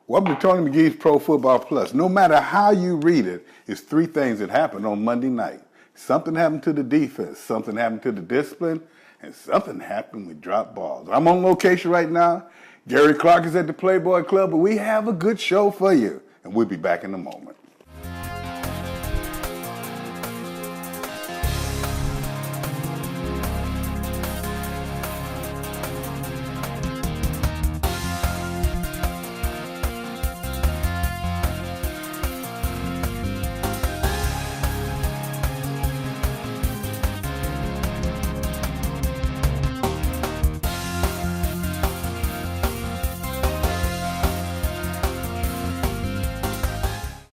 Welcome to Tony McGee's Pro Football Plus. No matter how you read it, it's three things that happened on Monday night. Something happened to the defense, something happened to the discipline, and something happened with drop balls. I'm on location right now. Gary Clark is at the Playboy Club, but we have a good show for you, and we'll be back in a moment.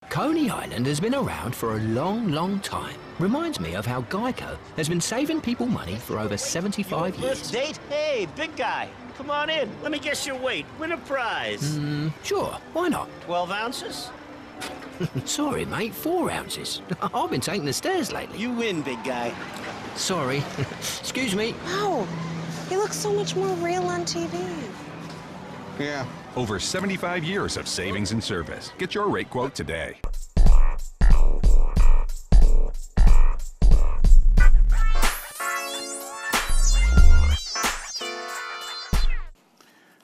Coney Island has been around for a long, long time. Reminds me of how Geico has been saving people money for over 75 years. First date? Hey, big guy, come on in. Let me guess your weight. Win a prize. Sure, why not? 12 ounces? Sorry, mate, 4 ounces. I've been taking the stairs lately. You win, big guy. Sorry. Excuse me. Wow, he looks so much more real on TV. Yeah. Over 75 years of savings and service. Get your rate quote today.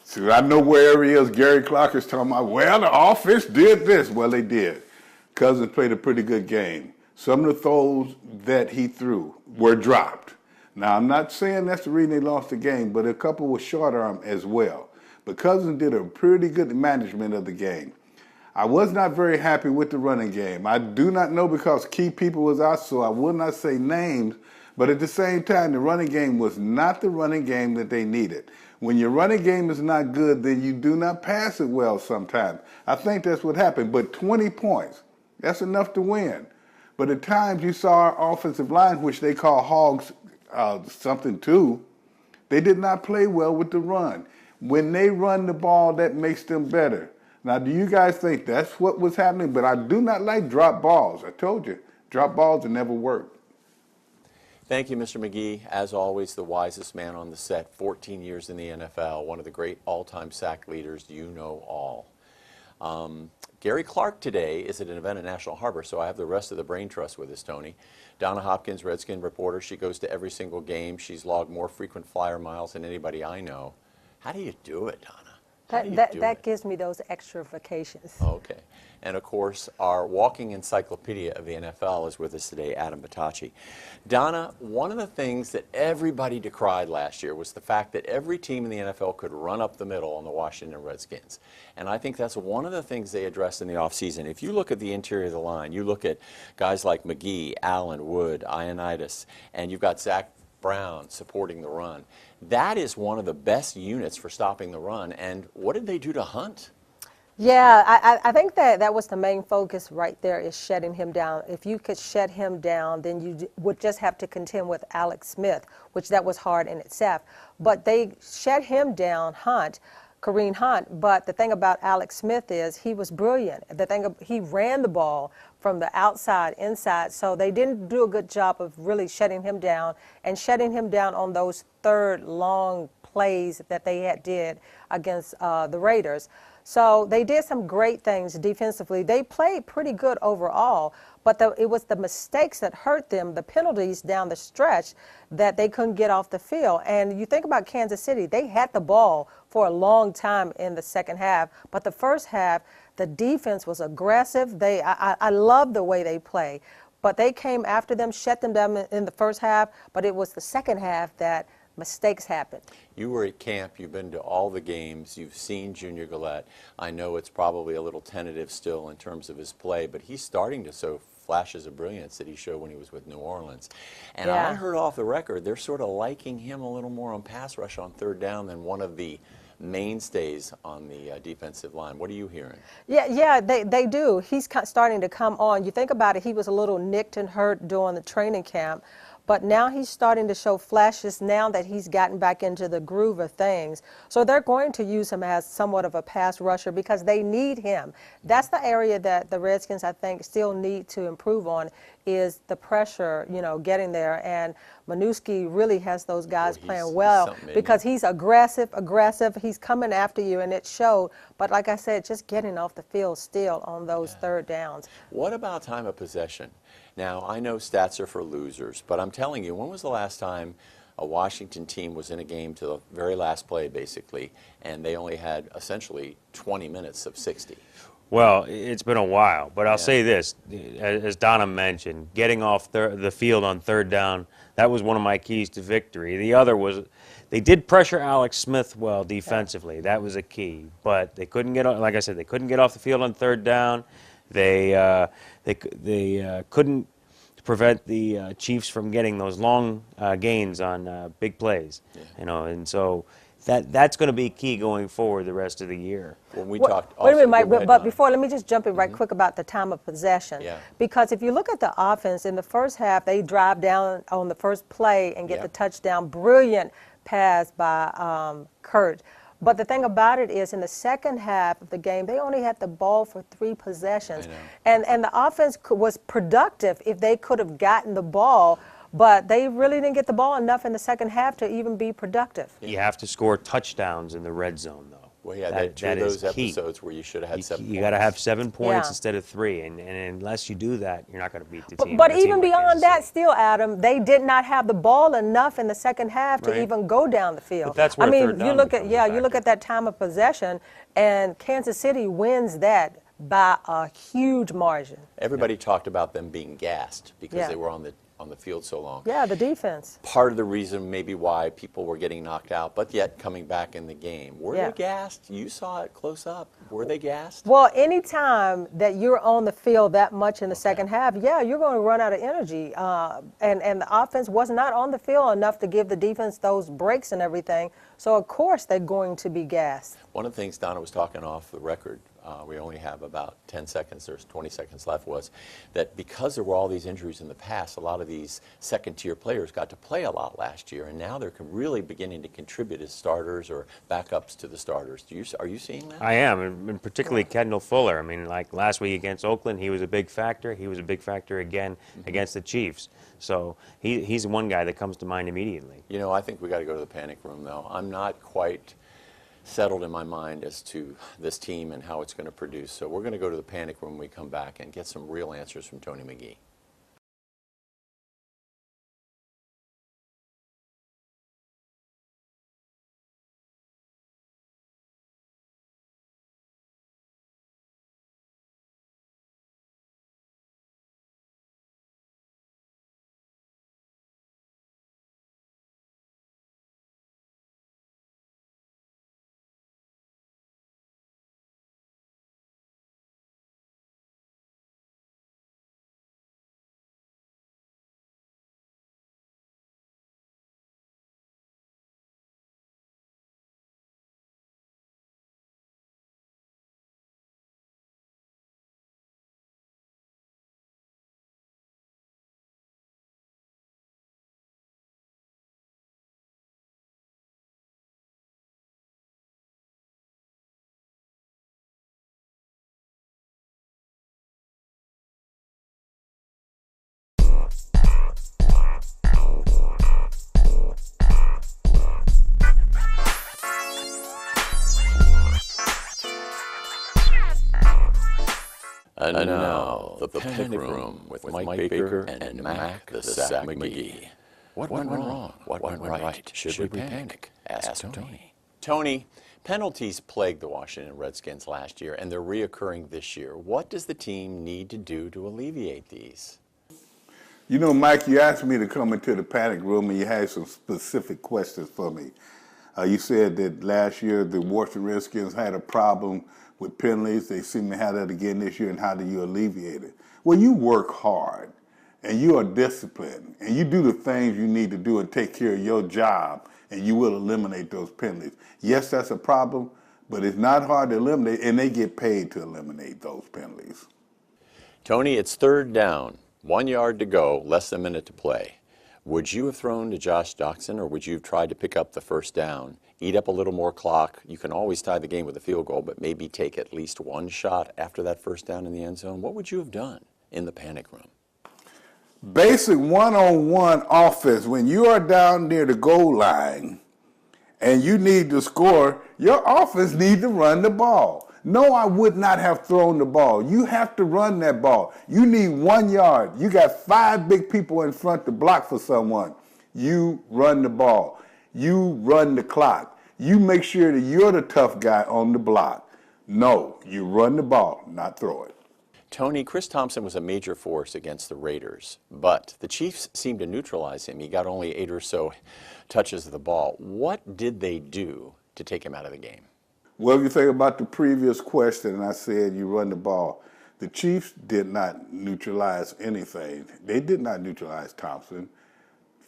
So I know where he is. Gary Clark is talking about, well, the offense did this. Well, they did. Cousins played a pretty good game. Some of the throws that he threw were dropped. Now, I'm not saying that's the reason they lost the game, but a couple were short arm as well. But Cousins did a pretty good management of the game. I was not very happy with the running game. I do not know because key people was out, so I will not say names. But at the same time, the running game was not the running game that they needed. When your running game is not good, then you do not pass it well sometimes. I think that's what happened. But 20 points, that's enough to win. But at times you saw our offensive line, which they call hogs something too, they did not play well with the run. When they run the ball, that makes them better. Now, do you guys think that's what was happening? But I do not like drop balls. I told you, drop balls have never worked. Thank you, Mr. McGee. As always, the wisest man on the set, 14 years in the NFL, one of the great all-time sack leaders you know all. Gary Clark today is at an event in National Harbor, so I have the rest of the brain trust with us, Tony. Donna Hopkins, Redskin reporter, she goes to every single game. She's logged more frequent flyer miles than anybody I know. How do you do it, Donna? That gives me those extra vacations. Okay. And of course, our walking encyclopedia of the NFL is with us today, Adam Batacci. Donna, one of the things that everybody decried last year was the fact that every team in the NFL could run up the middle on the Washington Redskins. And I think that's one of the things they addressed in the offseason. If you look at the interior of the line, you look at guys like McGee, Allen, Wood, Ioannidis, and you've got Zach Brown supporting the run. That is one of the best units for stopping the run. And what did they do to Hunt? Yeah, I think that was the main focus right there, is shutting him down. If you could shut him down, then you would just have to contend with Alex Smith, which that was hard in itself. But they shut him down, Kareem Hunt. But the thing about Alex Smith is he was brilliant. He ran the ball from the outside, inside. So they didn't do a good job of really shutting him down and shutting him down on those third long plays that they did against the Raiders. So they did some great things defensively. They played pretty good overall, but it was the mistakes that hurt them, the penalties down the stretch, that they couldn't get off the field. And you think about Kansas City, they had the ball for a long time in the second half, but the first half, the defense was aggressive. I love the way they play, but they came after them, shut them down in the first half, but it was the second half that mistakes happened. You were at camp, you've been to all the games, you've seen Junior Gillette. I know it's probably a little tentative still in terms of his play, but he's starting to show flashes of brilliance that he showed when he was with New Orleans. And Yeah. I heard off the record, they're sort of liking him a little more on pass rush on third down than one of the mainstays on the defensive line. What are you hearing? Yeah, they do. He's starting to come on. You think about it, he was a little nicked and hurt during the training camp. But now he's starting to show flashes now that he's gotten back into the groove of things. So they're going to use him as somewhat of a pass rusher because they need him. That's the area that the Redskins, I think, still need to improve on, is the pressure, getting there. And Minuski really has those guys playing he's well something, isn't he? because he's aggressive. He's coming after you, and it showed. But like I said, just getting off the field still on those third downs. What about time of possession? Now, I know stats are for losers, but I'm telling you, when was the last time a Washington team was in a game to the very last play, basically, and they only had essentially 20 minutes of 60? Well, it's been a while, but I'll say this, as Donna mentioned, getting off the field on third down, that was one of my keys to victory. The other was they did pressure Alex Smith well defensively. That was a key, but they couldn't get, like I said, they couldn't get off the field on third down. They couldn't prevent the Chiefs from getting those long gains on big plays, and so that's going to be key going forward the rest of the year. When we talked, Wait a minute, Mike, go ahead, but Donna. before, let me just jump in right quick about the time of possession. Yeah. Because if you look at the offense, in the first half, they drive down on the first play and get the touchdown. Brilliant pass by Kurt. But the thing about it is, in the second half of the game, they only had the ball for 3 possessions. And the offense was productive if they could have gotten the ball, but they really didn't get the ball enough in the second half to even be productive. You have to score touchdowns in the red zone, though. Well, yeah, two of those episodes where you should have had 7 points. You got to have 7 points Yeah. instead of 3, and unless you do that, you're not going to beat the team. But a team even like beyond Kansas that, City. still, Adam, they did not have the ball enough in the second half to Right. even go down the field. But that's where I mean, third you down look at becomes a you look factor. at that time of possession, and Kansas City wins that by a huge margin. Everybody talked about them being gassed because Yeah. they were on the field so long. Yeah, the defense. Part of the reason maybe why people were getting knocked out, but yet coming back in the game. Were Yeah. they gassed? You saw it close up. Were they gassed? Well, anytime that you're on the field that much in the second half, yeah, you're going to run out of energy. And the offense was not on the field enough to give the defense those breaks and everything. So, of course, they're going to be gassed. One of the things Donna was talking off the record, we only have about 10 seconds, there's 20 seconds left, was that because there were all these injuries in the past, a lot of these second-tier players got to play a lot last year, and now they're really beginning to contribute as starters or backups to the starters. Are you seeing that? I am, and particularly Kendall Fuller. I mean, like last week against Oakland, he was a big factor. He was a big factor again against the Chiefs. So he's the one guy that comes to mind immediately. You know, I think we got to go to the panic room, though. I'm not quite settled in my mind as to this team and how it's going to produce. So we're going to go to the panic room when we come back and get some real answers from Tony McGee. And now, the Panic Room with Mike Baker and Mac the Sack McGee. What went wrong? What went right? Should we panic? Ask Tony. Tony, penalties plagued the Washington Redskins last year, and they're reoccurring this year. What does the team need to do to alleviate these? You know, Mike, you asked me to come into the panic room, and you had some specific questions for me. You said that last year the Washington Redskins had a problem with penalties. They seem to have that again this year, and how do you alleviate it? Well, you work hard, and you are disciplined, and you do the things you need to do and take care of your job, and you will eliminate those penalties. Yes, that's a problem, but it's not hard to eliminate, and they get paid to eliminate those penalties. Tony, it's third down, 1 yard to go, less than a minute to play. Would you have thrown to Josh Doctson, or would you have tried to pick up the first down, eat up a little more clock? You can always tie the game with a field goal, but maybe take at least one shot after that first down in the end zone. What would you have done in the panic room? Basic one-on-one offense, when you are down near the goal line and you need to score, your offense needs to run the ball. No, I would not have thrown the ball. You have to run that ball. You need 1 yard. You got 5 big people in front to block for someone. You run the ball. You run the clock. You make sure that you're the tough guy on the block. No, you run the ball, not throw it. Tony, Chris Thompson was a major force against the Raiders, but the Chiefs seemed to neutralize him. He got only 8 or so touches of the ball. What did they do to take him out of the game? Well, if you think about the previous question, and I said you run the ball, the Chiefs did not neutralize anything. They did not neutralize Thompson.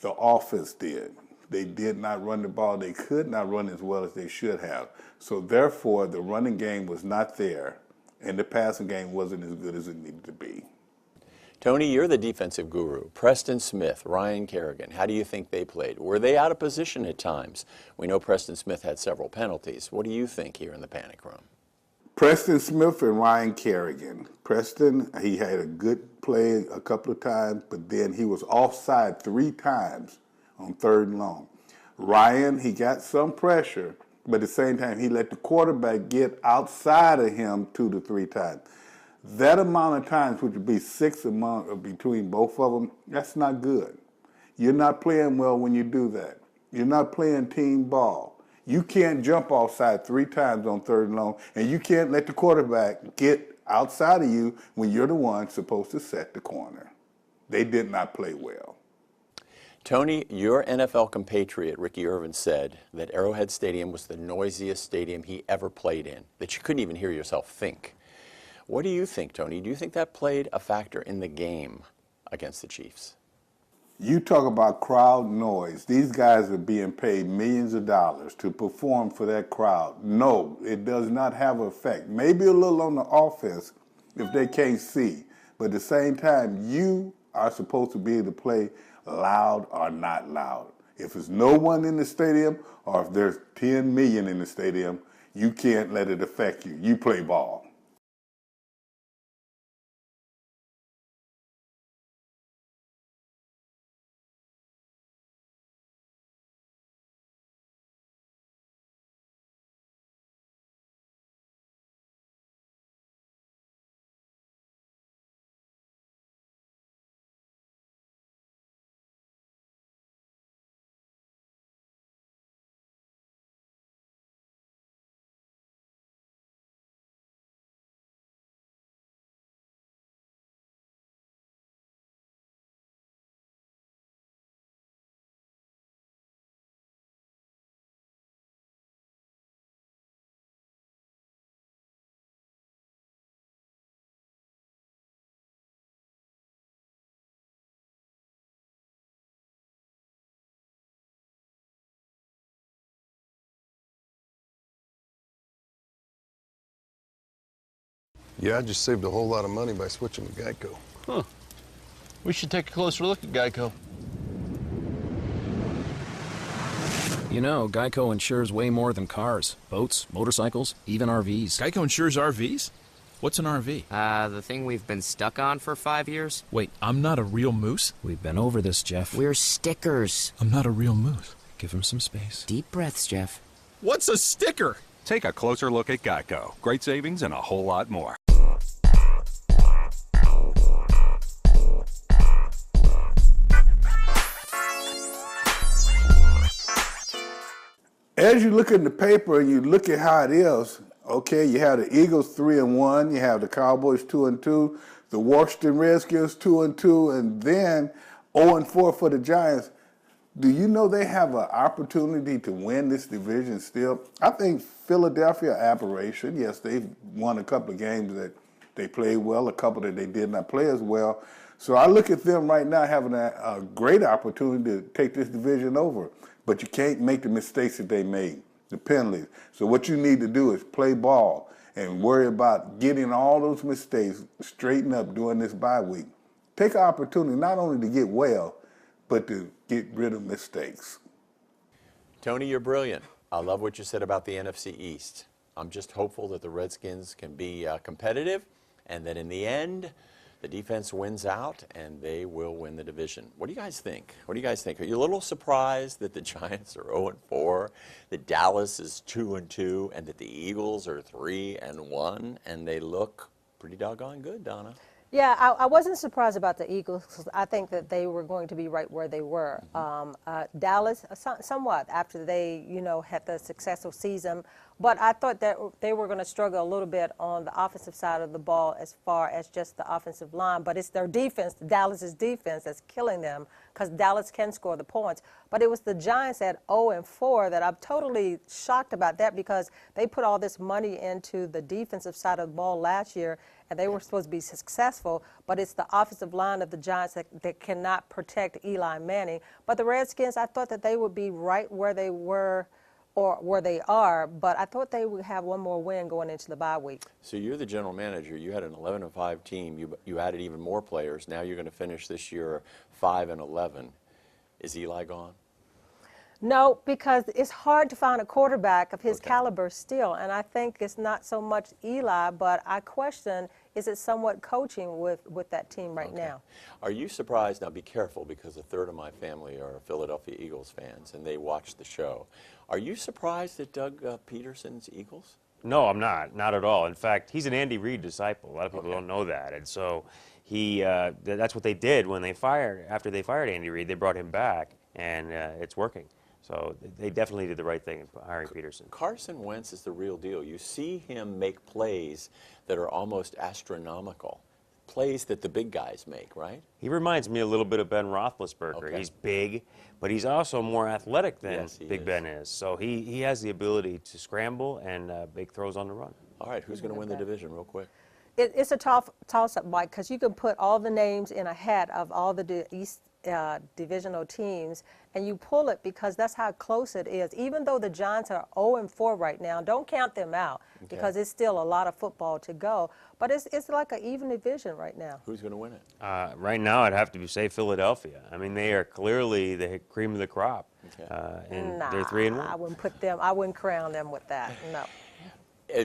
The offense did. They did not run the ball. They could not run as well as they should have. So therefore, the running game was not there, and the passing game wasn't as good as it needed to be. Tony, you're the defensive guru. Preston Smith, Ryan Kerrigan, how do you think they played? Were they out of position at times? We know Preston Smith had several penalties. What do you think here in the panic room? Preston Smith and Ryan Kerrigan. Preston, he had a good play a couple of times, but then he was offside 3 times on 3rd and long. Ryan, he got some pressure, but at the same time, he let the quarterback get outside of him 2 to 3 times. That amount of times, which would be 6 between both of them, that's not good. You're not playing well when you do that. You're not playing team ball. You can't jump offside 3 times on 3rd and long, and you can't let the quarterback get outside of you when you're the one supposed to set the corner. They did not play well. Tony, your NFL compatriot Ricky Irvin said that Arrowhead Stadium was the noisiest stadium he ever played in, that you couldn't even hear yourself think. What do you think, Tony? Do you think that played a factor in the game against the Chiefs? You talk about crowd noise. These guys are being paid millions of dollars to perform for that crowd. No, it does not have an effect. Maybe a little on the offense if they can't see. But at the same time, you are supposed to be able to play loud or not loud. If there's no one in the stadium or if there's 10 million in the stadium, you can't let it affect you. You play ball. Yeah, I just saved a whole lot of money by switching to Geico. Huh. We should take a closer look at Geico. You know, Geico insures way more than cars, boats, motorcycles, even RVs. Geico insures RVs? What's an RV? The thing we've been stuck on for 5 years. Wait, I'm not a real moose? We've been over this, Jeff. We're stickers. I'm not a real moose. Give him some space. Deep breaths, Jeff. What's a sticker? Take a closer look at Geico. Great savings and a whole lot more. As you look in the paper and you look at how it is, okay, you have the Eagles 3-1, you have the Cowboys 2-2, the Washington Redskins 2-2, and then 0-4 for the Giants. Do you know they have an opportunity to win this division still? I think Philadelphia, aberration. Yes, they've won a couple of games that they played well, a couple that they did not play as well. So I look at them right now having a great opportunity to take this division over. But you can't make the mistakes that they made, the penalties. So what you need to do is play ball and worry about getting all those mistakes straightened up during this bye week. Take an opportunity not only to get well, but to get rid of mistakes. Tony, you're brilliant. I love what you said about the NFC East. I'm just hopeful that the Redskins can be competitive and that in the end, The defense wins out, and they will win the division. What do you guys think? What do you guys think? Are you a little surprised that the Giants are 0-4, that Dallas is 2-2, and that the Eagles are 3-1, and they look pretty doggone good, Donna? Yeah, I wasn't surprised about the Eagles 'cause I think that they were going to be right where they were. Dallas, somewhat after they, had the successful season, but I thought that they were going to struggle a little bit on the offensive side of the ball as far as just the offensive line. But it's their defense, Dallas's defense, that's killing them because Dallas can score the points. But it was the Giants at 0-4 that I'm totally shocked about that because they put all this money into the defensive side of the ball last year, and they were supposed to be successful, but it's the offensive line of the Giants that cannot protect Eli Manning. But the Redskins, I thought that they would be right where they were or where they are, but I thought they would have one more win going into the bye week. So you're the general manager. You had an 11-5 team. You added even more players. Now you're going to finish this year 5-11. Is Eli gone? No, because it's hard to find a quarterback of his caliber still, and I think it's not so much Eli, but I question, is it somewhat coaching with that team right now? Are you surprised? Now be careful because a third of my family are Philadelphia Eagles fans, and they watch the show. Are you surprised at Doug Peterson's Eagles? No, I'm not at all. In fact, he's an Andy Reid disciple. A lot of people don't know that, and so that's what they did when after they fired Andy Reid. They brought him back, and it's working. So they definitely did the right thing in hiring Peterson. Carson Wentz is the real deal. You see him make plays that are almost astronomical, plays that the big guys make, right? He reminds me a little bit of Ben Roethlisberger. He's big, but he's also more athletic than Big Ben is. So he has the ability to scramble and make throws on the run. All right, who's going to win the division real quick? It's a toss-up, Mike, because you can put all the names in a hat of all the East divisional teams, and you pull it because that's how close it is. Even though the Giants are 0-4 right now, don't count them out because it's still a lot of football to go. But it's like an even division right now. Who's going to win it? Right now, I'd have to say Philadelphia. I mean, they are clearly the cream of the crop, and they're 3-1. I wouldn't crown them with that. No.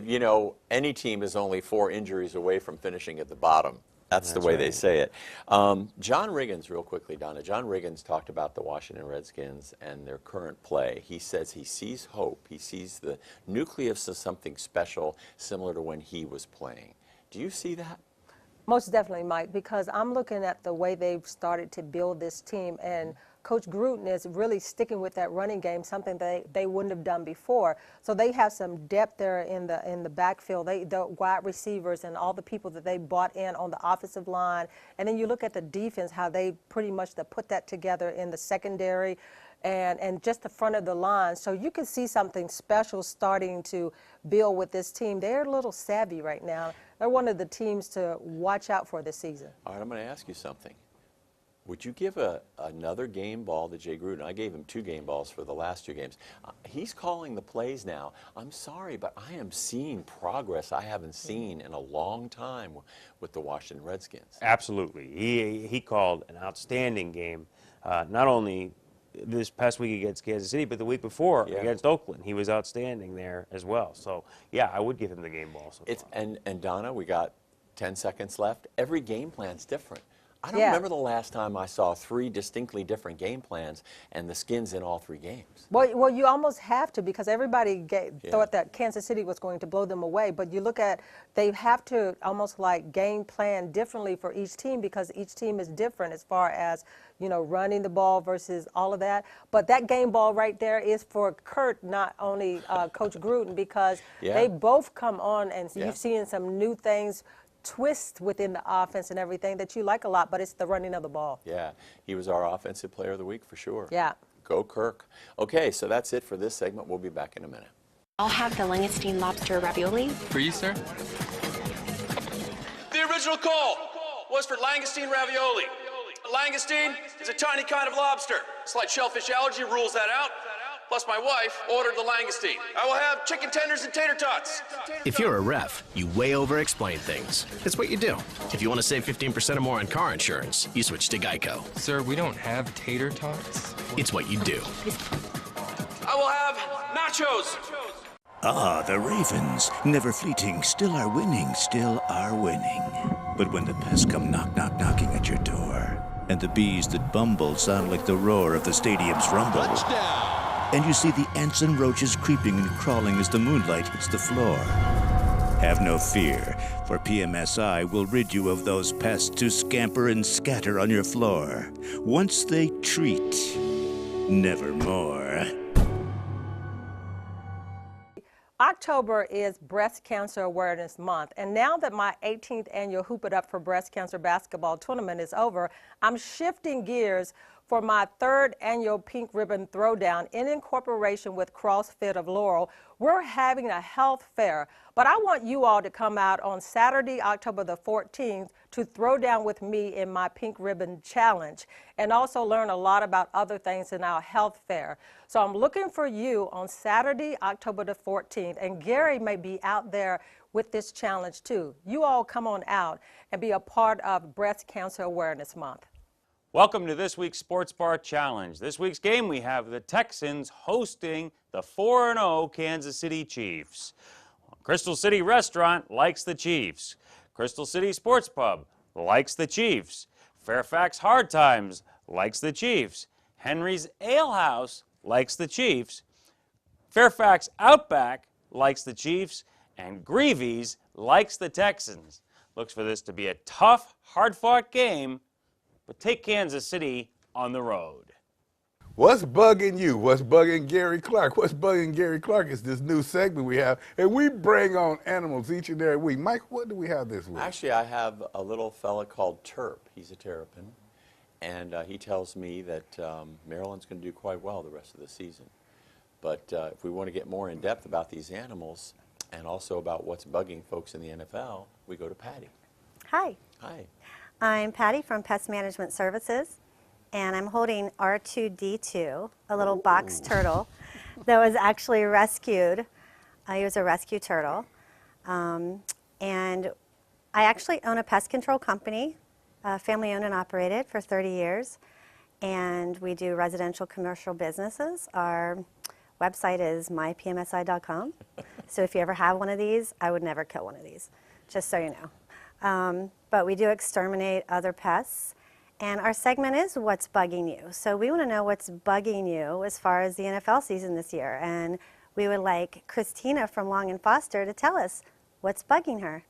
You know, any team is only 4 injuries away from finishing at the bottom. That's the way they say it. John Riggins, real quickly, Donna. John Riggins talked about the Washington Redskins and their current play. He says he sees hope. He sees the nucleus of something special, similar to when he was playing. Do you see that? Most definitely, Mike, because I'm looking at the way they've started to build this team, and Coach Gruden is really sticking with that running game, something they wouldn't have done before. So they have some depth there in the backfield, the wide receivers and all the people that they brought in on the offensive line. And then you look at the defense, how they pretty much put that together in the secondary and just the front of the line. So you can see something special starting to build with this team. They're a little savvy right now. They're one of the teams to watch out for this season. All right, I'm going to ask you something. Would you give another game ball to Jay Gruden? I gave him 2 game balls for the last 2 games. He's calling the plays now. I'm sorry, but I am seeing progress I haven't seen in a long time with the Washington Redskins. Absolutely. He called an outstanding game, not only this past week against Kansas City, but the week before against Oakland. He was outstanding there as well. So, yeah, I would give him the game ball. And Donna, we got 10 seconds left. Every game plan's different. I don't remember the last time I saw 3 distinctly different game plans and the Skins in all 3 games. Well, you almost have to because everybody thought that Kansas City was going to blow them away. But you look at, they have to almost like game plan differently for each team because each team is different as far as, running the ball versus all of that. But that game ball right there is for Kurt, not only Coach Gruden, because they both come on and you've seen some new things, twist within the offense and everything that you like a lot, but it's the running of the ball. Yeah, he was our offensive player of the week for sure. Yeah. Go Kirk. Okay, so that's it for this segment. We'll be back in a minute. I'll have the langoustine lobster ravioli. For you, sir? The original call was for langoustine ravioli. A langoustine is a tiny kind of lobster. Slight shellfish allergy rules that out. Plus, my wife ordered the langoustine. I will have chicken tenders and tater tots. If you're a ref, you way over-explain things. It's what you do. If you want to save 15% or more on car insurance, you switch to Geico. Sir, we don't have tater tots. It's what you do. I will have nachos. Ah, the Ravens. Never fleeting, still are winning, still are winning. But when the pests come knocking at your door, and the bees that bumble sound like the roar of the stadium's rumble, and you see the ants and roaches creeping and crawling as the moonlight hits the floor, have no fear, for PMSI will rid you of those pests to scamper and scatter on your floor. Once they treat, nevermore. October is Breast Cancer Awareness Month, and now that my 18th annual Hoop It Up for Breast Cancer basketball tournament is over, I'm shifting gears for my 3rd annual Pink Ribbon Throwdown in incorporation with CrossFit of Laurel. We're having a health fair, but I want you all to come out on Saturday, October the 14th to throw down with me in my Pink Ribbon Challenge and also learn a lot about other things in our health fair. So I'm looking for you on Saturday, October the 14th, and Gary may be out there with this challenge too. You all come on out and be a part of Breast Cancer Awareness Month. Welcome to this week's Sports Bar Challenge. This week's game we have the Texans hosting the 4-0 Kansas City Chiefs. Crystal City Restaurant likes the Chiefs. Crystal City Sports Pub likes the Chiefs. Fairfax Hard Times likes the Chiefs. Henry's Ale House likes the Chiefs. Fairfax Outback likes the Chiefs. And Greavy's likes the Texans. Looks for this to be a tough, hard-fought game, but take Kansas City on the road. What's bugging you? What's bugging Gary Clark? What's bugging Gary Clark is this new segment we have, and we bring on animals each and every week. Mike, what do we have this week? Actually, I have a little fella called Terp. He's a terrapin, and he tells me that Maryland's going to do quite well the rest of the season. But if we want to get more in depth about these animals and also about what's bugging folks in the NFL, we go to Patty. Hi. Hi. I'm Patty from Pest Management Services, and I'm holding R2D2, a little box turtle that was actually rescued. He was a rescue turtle. And I actually own a pest control company, family owned and operated for 30 years. And we do residential commercial businesses. Our website is mypmsi.com. So if you ever have one of these, I would never kill one of these, just so you know. But we do exterminate other pests. And our segment is What's Bugging You? So we want to know what's bugging you as far as the NFL season this year. And we would like Christina from Long and Foster to tell us what's bugging her.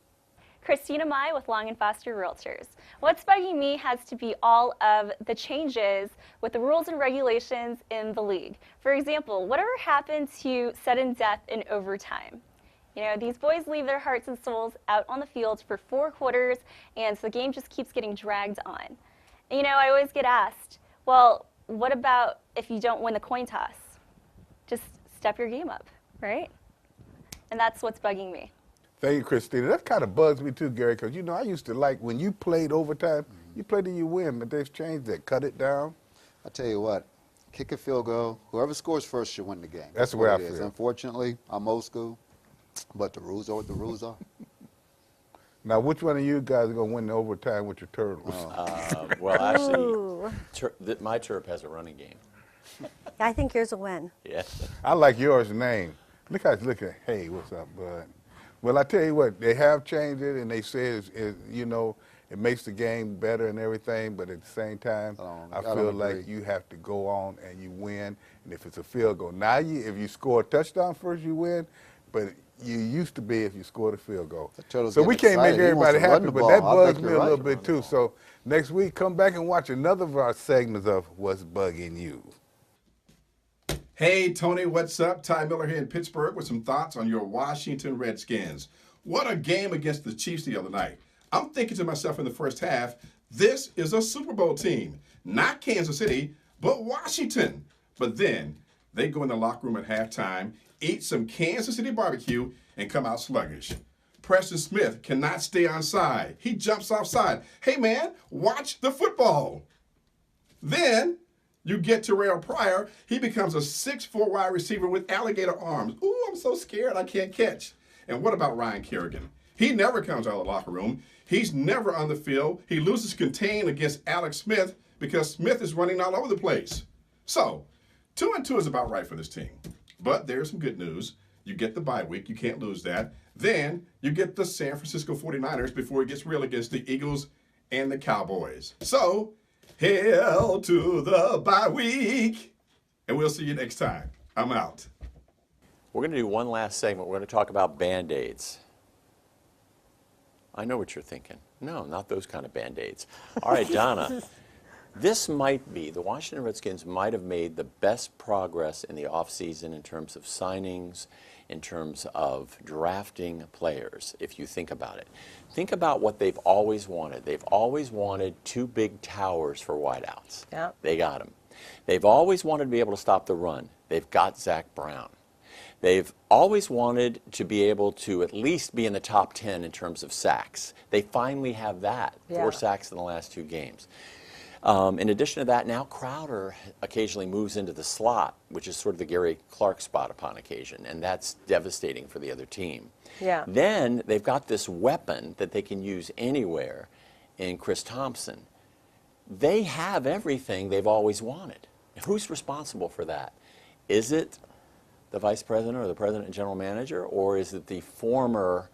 Christina Mai with Long and Foster Realtors. What's bugging me has to be all of the changes with the rules and regulations in the league. For example, whatever happened to sudden death in overtime? You know, these boys leave their hearts and souls out on the field for 4 quarters, and so the game just keeps getting dragged on. And, you know, I always get asked, well, what about if you don't win the coin toss? Just step your game up, right? And that's what's bugging me. Thank you, Christina. That kind of bugs me too, Gary, because, you know, I used to like when you played overtime, you played till you win, but they've changed that. Cut it down. I tell you what, kick a field goal. Whoever scores first should win the game. That's the way I it is. feel. Unfortunately, I'm old school, but the rules are what the rules are. Now, which one of you guys are going to win the overtime with your turtles? Well, actually, my Terp has a running game. I think yours will win. Yes. I like yours name. Look how it's looking. Hey, what's up, bud? Well, I tell you what, they have changed it, and they say, you know, it makes the game better and everything, but at the same time, I feel like you have to go on and you win, and if it's a field goal. Now, if you score a touchdown first, you win, but you used to be if you scored a field goal. So we can't make everybody happy, but that bugs me a little bit too. So next week, come back and watch another of our segments of What's Bugging You. Hey, Tony, what's up? Ty Miller here in Pittsburgh with some thoughts on your Washington Redskins. What a game against the Chiefs the other night. I'm thinking to myself in the first half, this is a Super Bowl team. Not Kansas City, but Washington. But then they go in the locker room at halftime, eat some Kansas City barbecue, and come out sluggish. Preston Smith cannot stay on side. He jumps offside. Hey, man, watch the football. Then you get Terrell Pryor. He becomes a 6'4" wide receiver with alligator arms. Ooh, I'm so scared I can't catch. And what about Ryan Kerrigan? He never comes out of the locker room. He's never on the field. He loses contain against Alex Smith because Smith is running all over the place. So 2-2 is about right for this team. But there's some good news. You get the bye week. You can't lose that. Then you get the San Francisco 49ers before it gets real against the Eagles and the Cowboys. So, hail to the bye week. And we'll see you next time. I'm out. We're going to do one last segment. We're going to talk about Band-Aids. I know what you're thinking. No, not those kind of Band-Aids. All right, Donna, this might be, the Washington Redskins might have made the best progress in the offseason in terms of signings, in terms of drafting players, if you think about it. Think about what they've always wanted. They've always wanted two big towers for wideouts. Yep. They got them. They've always wanted to be able to stop the run. They've got Zach Brown. They've always wanted to be able to at least be in the top 10 in terms of sacks. They finally have that, 4 sacks in the last 2 games. In addition to that, now Crowder occasionally moves into the slot, which is sort of the Gary Clark spot upon occasion, and that's devastating for the other team. Yeah. Then they've got this weapon that they can use anywhere in Chris Thompson. They have everything they've always wanted. Who's responsible for that? Is it the vice president or the president and general manager, or is it the former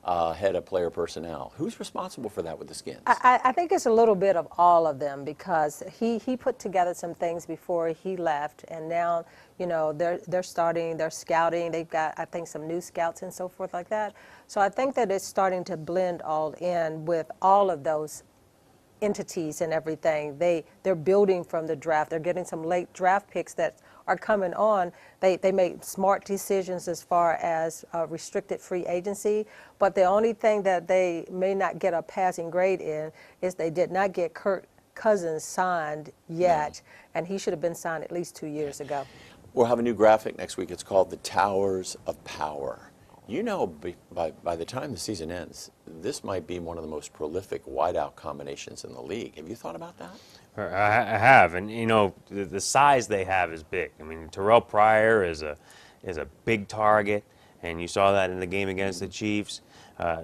head of player personnel? Who's responsible for that with the Skins? I think it's a little bit of all of them, because he put together some things before he left, and now, you know, they're starting, they're scouting. They've got, I think, some new scouts and so forth like that. So I think that it's starting to blend all in with all of those entities and everything. They're building from the draft. They're getting some late draft picks that are coming on. They made smart decisions as far as restricted free agency, but the only thing that they may not get a passing grade in is they did not get Kirk Cousins signed yet, and he should have been signed at least 2 years ago. We'll have a new graphic next week. It's called the Towers of Power. You know, by the time the season ends, this might be one of the most prolific wideout combinations in the league. Have you thought about that? I have, and you know, the size they have is big. I mean, Terrell Pryor is a big target, and you saw that in the game against the Chiefs.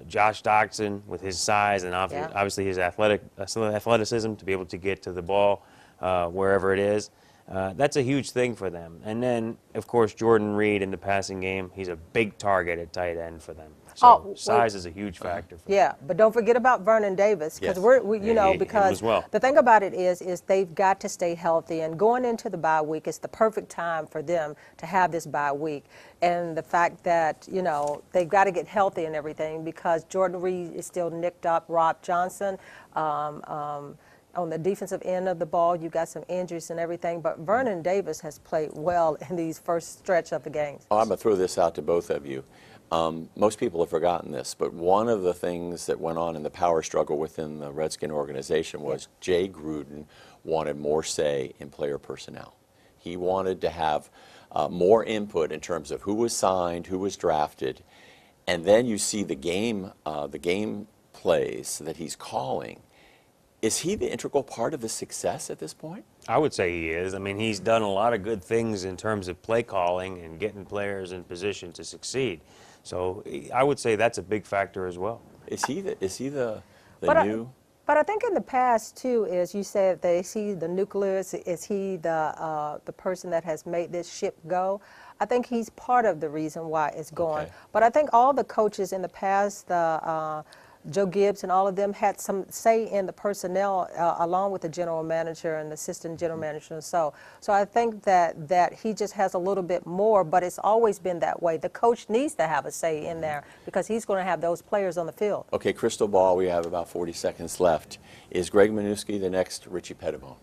Josh Doctson, with his size and obviously his athleticism to be able to get to the ball wherever it is, that's a huge thing for them. And then, of course, Jordan Reed in the passing game, he's a big target at tight end for them. So size is a huge factor. Yeah, but don't forget about Vernon Davis, because because the thing about it is they've got to stay healthy, and going into the bye week is the perfect time for them to have this bye week. And the fact that, you know, they've got to get healthy and everything, because Jordan Reed is still nicked up, Rob Johnson, on the defensive end of the ball, you got some injuries and everything, but Vernon Davis has played well in these first stretch of the games. I'm going to throw this out to both of you. Most people have forgotten this, but one of the things that went on in the power struggle within the Redskin organization was Jay Gruden wanted more say in player personnel. He wanted to have more input in terms of who was signed, who was drafted, and then you see the game plays that he's calling. Is he the integral part of the success at this point? I would say he is. I mean, he's done a lot of good things in terms of play calling and getting players in position to succeed. So I would say that's a big factor as well. Is he the new? But I think in the past too, is you said that is he the nucleus? Is he the person that has made this ship go? I think he's part of the reason why it's going. Okay. But I think all the coaches in the past, Joe Gibbs and all of them, had some say in the personnel along with the general manager and the assistant general manager. So I think that he just has a little bit more, but it's always been that way. The coach needs to have a say in there because he's going to have those players on the field. Okay, crystal ball, we have about 40 seconds left. Is Greg Minuski the next Richie Pettibone?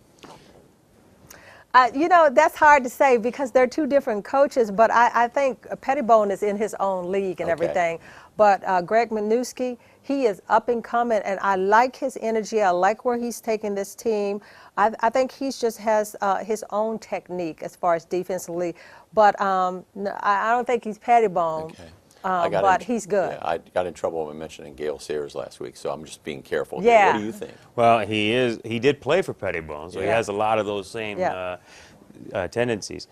You know, that's hard to say because they're two different coaches, but I think Pettibone is in his own league and everything. But Greg Minuski, he is up and coming, and I like his energy. I like where he's taking this team. I think he just has his own technique as far as defensively, but I don't think he's Pettibone. Okay. But he's good. Yeah, I got in trouble when mentioning Gale Sayers last week, so I'm just being careful. Yeah. What do you think? Well, he did play for Pettibone, so he has a lot of those same tendencies.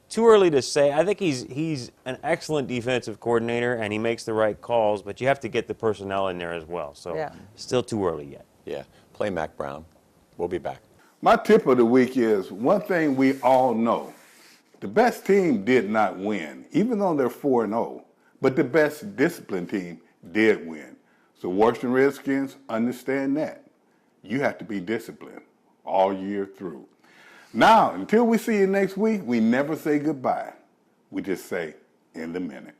Too early to say. I think he's an excellent defensive coordinator, and he makes the right calls, but you have to get the personnel in there as well. So still too early yet. Yeah. Play Mac Brown. We'll be back. My tip of the week is one thing we all know. The best team did not win. Even though they're 4-0, But the best disciplined team did win. So Washington Redskins, understand that. You have to be disciplined all year through. Now, until we see you next week, we never say goodbye. We just say, in the minute.